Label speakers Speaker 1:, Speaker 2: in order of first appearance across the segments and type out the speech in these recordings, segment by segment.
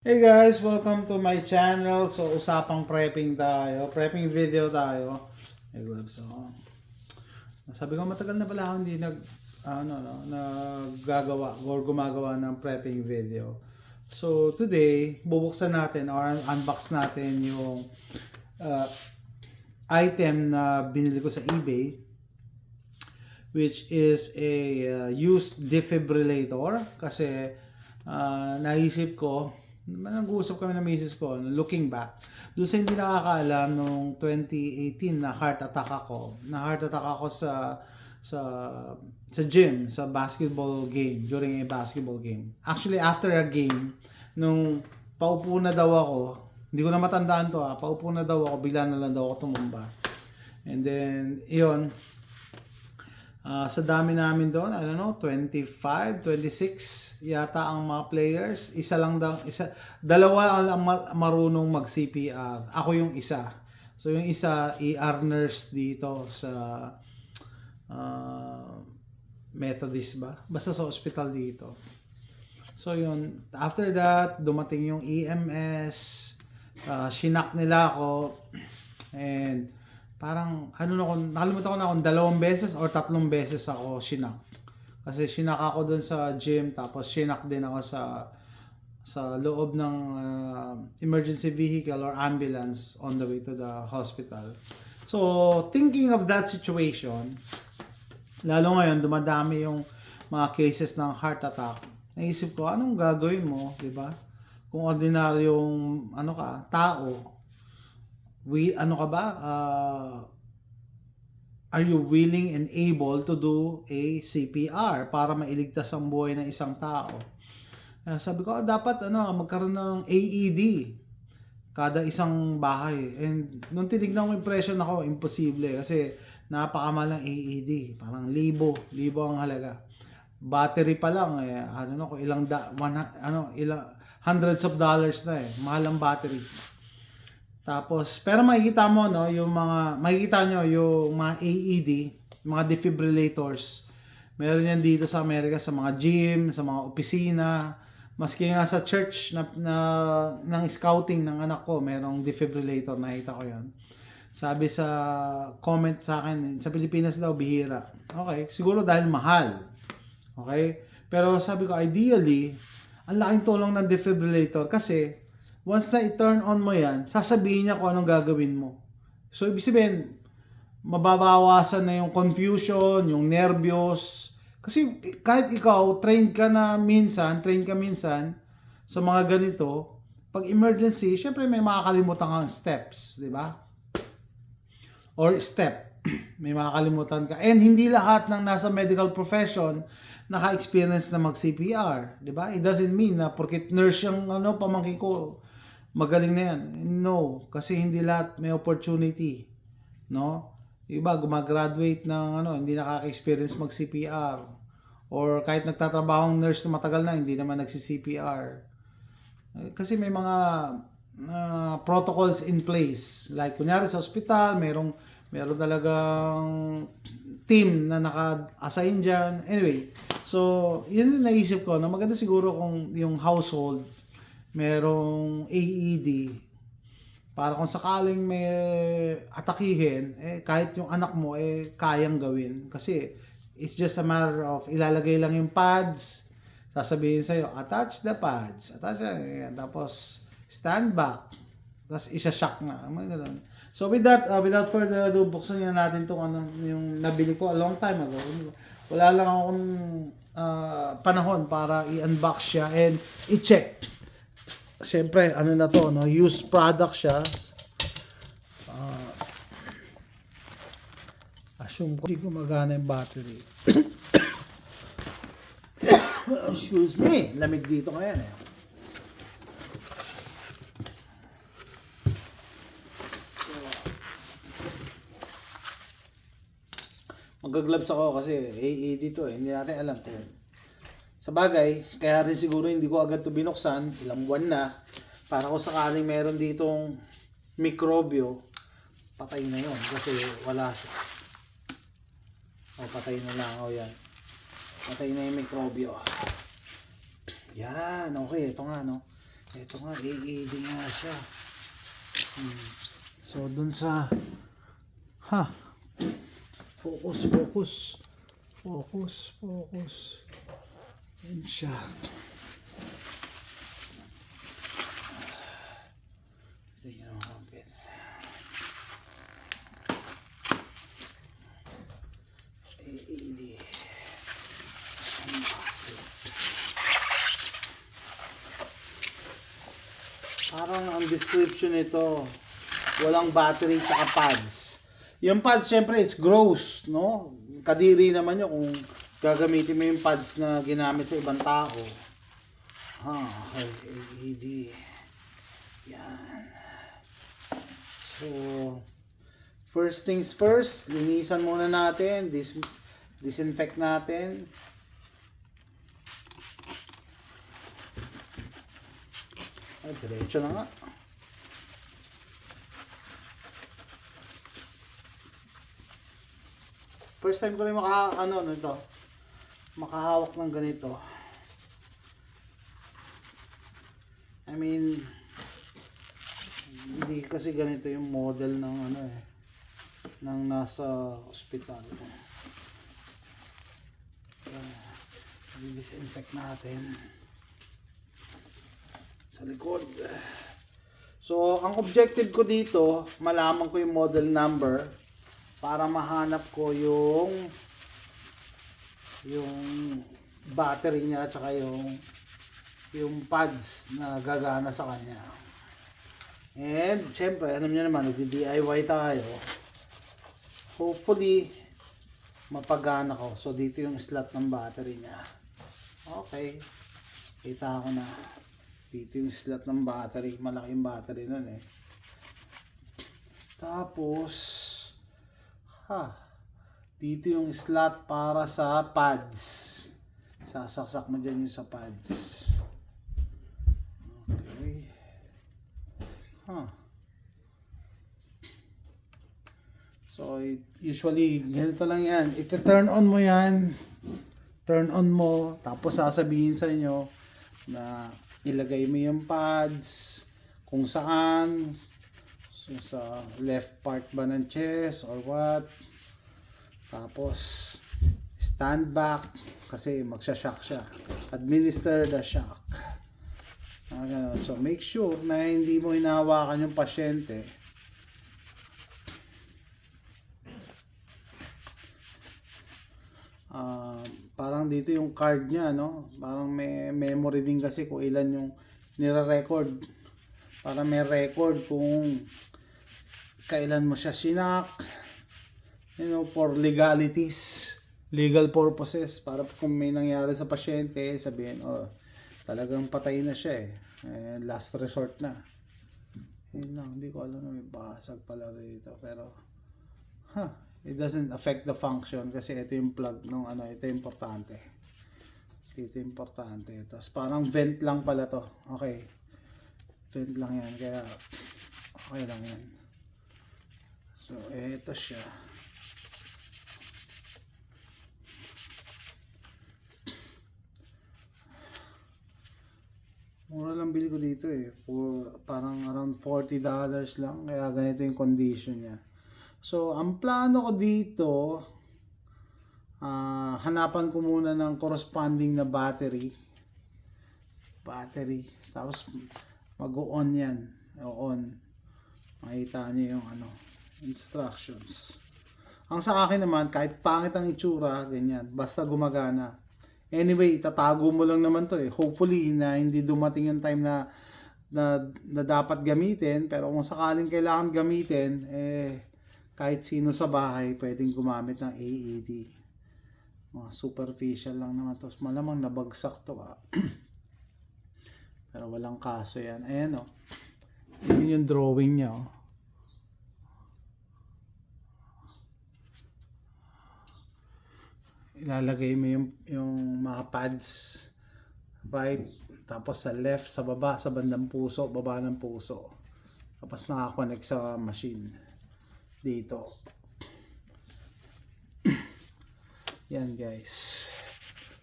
Speaker 1: Hey guys, welcome to my channel. So, usapang prepping tayo. Prepping video tayo. Hey gloves ako. Sabi ko matagal na pala ako hindi naggagawa or gumagawa ng prepping video. So, today, bubuksan natin or unbox natin yung item na binili ko sa eBay, which is a used defibrillator kasi naisip ko, nag-uusap kami ng misis ko, looking back, doon sa hindi nakakaalam, nung 2018 na heart attack ako sa gym, sa basketball game, during a basketball game. Actually, after a game, nung paupo na daw ako, hindi ko na matandaan to paupo na daw ako, bigla na lang daw ako tumumba. And then, yun, sa dami namin doon, I don't know, 25, 26 yata ang mga players. Dalawa ang marunong mag-CPR. Ako yung isa. So yung isa, ER nurse dito sa Methodist ba? Basta sa hospital dito. So yun, after that, dumating yung EMS, shinak nila ako, and parang nakalimutan ko na kung 2 beses or 3 beses ako shinak. Kasi shinak ako dun sa gym, tapos shinak din ako sa loob ng emergency vehicle or ambulance on the way to the hospital. So, thinking of that situation, lalo ngayon dumadami yung mga cases ng heart attack, naisip ko, anong gagawin mo, di ba? Kung ordinaryong tao, are you willing and able to do a CPR para mailigtas ang buhay ng isang tao? Sabi ko, dapat magkaroon ng AED kada isang bahay. And nung tinignan ko yung presyo, imposible kasi napakamahal ng AED. Parang libo ang halaga. Battery pa lang kung ilang hundreds of dollars na mahal ang battery. Tapos, pero makikita nyo yung mga AED, mga defibrillators. Meron yan dito sa Amerika, sa mga gym, sa mga opisina. Maski nga sa church ng scouting ng anak ko, merong defibrillator, nakita ko yan. Sabi sa comment sa akin, sa Pilipinas daw, bihira. Okay, siguro dahil mahal. Okay? Pero sabi ko, ideally, ang laking tulong ng defibrillator kasi once na i-turn on mo yan, sasabihin niya kung anong gagawin mo. So, ibig sabihin, mababawasan na yung confusion, yung nervyos. Kasi kahit ikaw, train ka minsan sa mga ganito, pag emergency, syempre may makakalimutan kang steps, di ba? Or step. May makakalimutan ka. And hindi lahat ng nasa medical profession naka-experience na mag-CPR, di ba? It doesn't mean na porket nurse yung pamangkin ko, magaling na yan. No, kasi hindi lahat may opportunity, no? Iba gumagraduate ng hindi nakaka-experience mag-CPR, or kahit nagtatrabaho ng nurse na matagal na, hindi naman nagsi-CPR. Kasi may mga protocols in place. Like kunyari sa hospital, meron talagang team na naka-assign dyan. Anyway, so yun yung naisip ko na maganda siguro kung yung household merong AED para kung sakaling may atakihin, kahit yung anak mo kayang gawin. Kasi it's just a matter of ilalagay lang yung pads, sasabihin sa'yo, attach the pads, tapos stand back, tapos isa-shock na. So with that, without further ado, buksan na natin itong yung nabili ko a long time ago. Wala lang akong panahon para i-unbox siya and i-check. Siyempre, used product siya. Assume ko hindi gumagana yung battery. Excuse me, lamig dito ngayon Mag-gloves ako kasi AED to hindi natin alam kung sa bagay, kaya rin siguro hindi ko agad to binuksan, ilang buwan na, para kung sakaling meron ditong mikrobyo, patay na yon kasi wala siya. Patay na lang, yan. Patay na yung mikrobyo. Yan, okay, ito nga, Ito nga, AED nga siya. So, dun sa... Focus. Yan siya. Tingnan mo kapit. AED. Parang ang description nito, walang battery tsaka pads. Yung pads, syempre, it's gross, no? Kadiri naman yun kung gagamitin mo yung pads na ginamit sa ibang tao. LED. Yan. So, first things first, linisan muna natin, disinfect natin. Ay, diretso na nga. First time ko rin makahawak ng ganito. I mean, hindi kasi ganito yung model ng ng nasa ospital. I-disinfect natin sa likod. So, ang objective ko dito, malaman ko yung model number para mahanap ko yung battery niya at saka yung pads na gagana sa kanya. And syempre, alam niyo naman, nagdi-DIY tayo. Hopefully mapagana ko. So dito yung slot ng battery niya. Okay. Kita ko na. Dito yung slot ng battery. Malaking battery nun eh. Tapos dito yung slot para sa pads. Sasaksak mo dyan yung sa pads. Okay. So, usually, ganito lang yan. Ito-turn on mo yan. Turn on mo. Tapos sasabihin sa inyo na ilagay mo yung pads kung saan. So, sa left part ba ng chest or what. Tapos, stand back kasi magsha-shock siya. Administer the shock. So, make sure na hindi mo hinahawakan yung pasyente. Parang dito yung card niya, no? Parang may memory din kasi kung ilan yung nire-record. Para may record kung kailan mo siya sinak, for legalities, legal purposes, para kung may nangyari sa pasyente, sabihin, talagang patay na siya last resort na. Yun lang, hindi ko alam na may basag pala rito, pero it doesn't affect the function kasi ito yung plug ng ito importante. Ito importante. Tapos parang vent lang pala to. Okay. Vent lang yan, kaya okay lang yan. So, ito siya. Mura lang bili ko dito parang around $40 lang, kaya ganito yung condition niya. So, ang plano ko dito, hanapan ko muna ng corresponding na battery. Tapos mag-on yan. On. Makita niyo yung instructions. Ang sa akin naman, kahit pangit ang itsura, ganyan. Basta gumagana. Anyway, itatago mo lang naman to Hopefully na hindi dumating yung time na dapat gamitin. Pero kung sakaling kailangan gamitin, kahit sino sa bahay pwedeng gumamit ng AED. Mga superficial lang naman to. Malamang nabagsak to Pero walang kaso yan. Ayan Yun yung drawing niya Ilalagay mo yung mga pads right, tapos sa left, sa baba, sa bandang puso, baba ng puso, tapos nakakonect sa machine dito. Yan guys.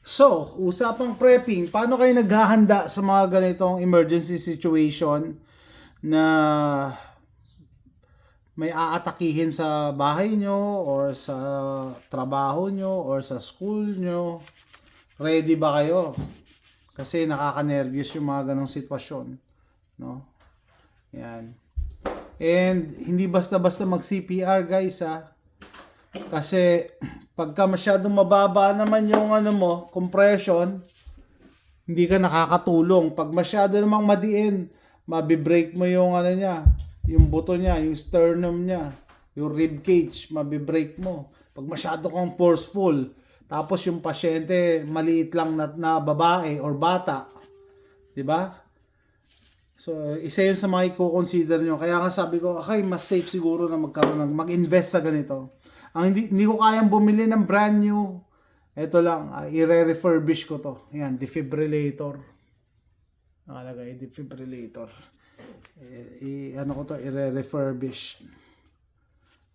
Speaker 1: So, usapang prepping, paano kayo naghahanda sa mga ganitong emergency situation na may aatakihin sa bahay nyo or sa trabaho nyo or sa school nyo? Ready ba kayo? Kasi nakaka-nervous yung mga ganong sitwasyon, no? Yan. And hindi basta-basta mag-CPR, guys, ha. Kasi pagka masyadong mababa naman yung compression, hindi ka nakakatulong. Pag masyado namang madiin, mabibreak mo yung niya, yung buto niya, yung sternum niya, yung rib cage, mabibreak mo. Pag masyado kang forceful, tapos yung pasyente maliit lang na babae or bata, 'di ba? So, isa yun sa mga i-consider nyo. Kaya nga sabi ko, okay, mas safe siguro na mag-invest sa ganito. Ang hindi ko kayang bumili ng brand new. Ito lang, i-refurbish ko to. Ayan, defibrillator. Nakalagay, defibrillator. I-refurbish.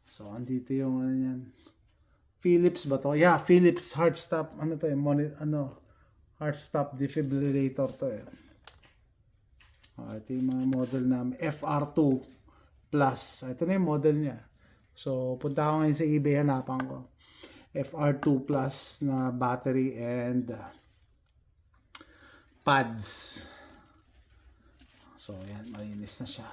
Speaker 1: So, andito yung yan. Philips ba to? Yeah, Philips heart stop. Heart stop defibrillator to eh. Ito yung mga model namin. FR2 Plus. Ito na yung model niya. So, punta ako ngayon sa eBay, hanapan ko. FR2 Plus na battery and pads. So, yan. Malinis na siya.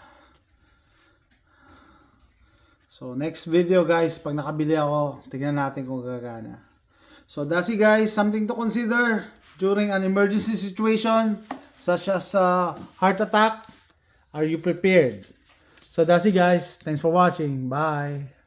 Speaker 1: So, next video guys, pag nakabili ako, tingnan natin kung gagana. So, that's it guys. Something to consider during an emergency situation such as heart attack. Are you prepared? So, that's it guys. Thanks for watching. Bye.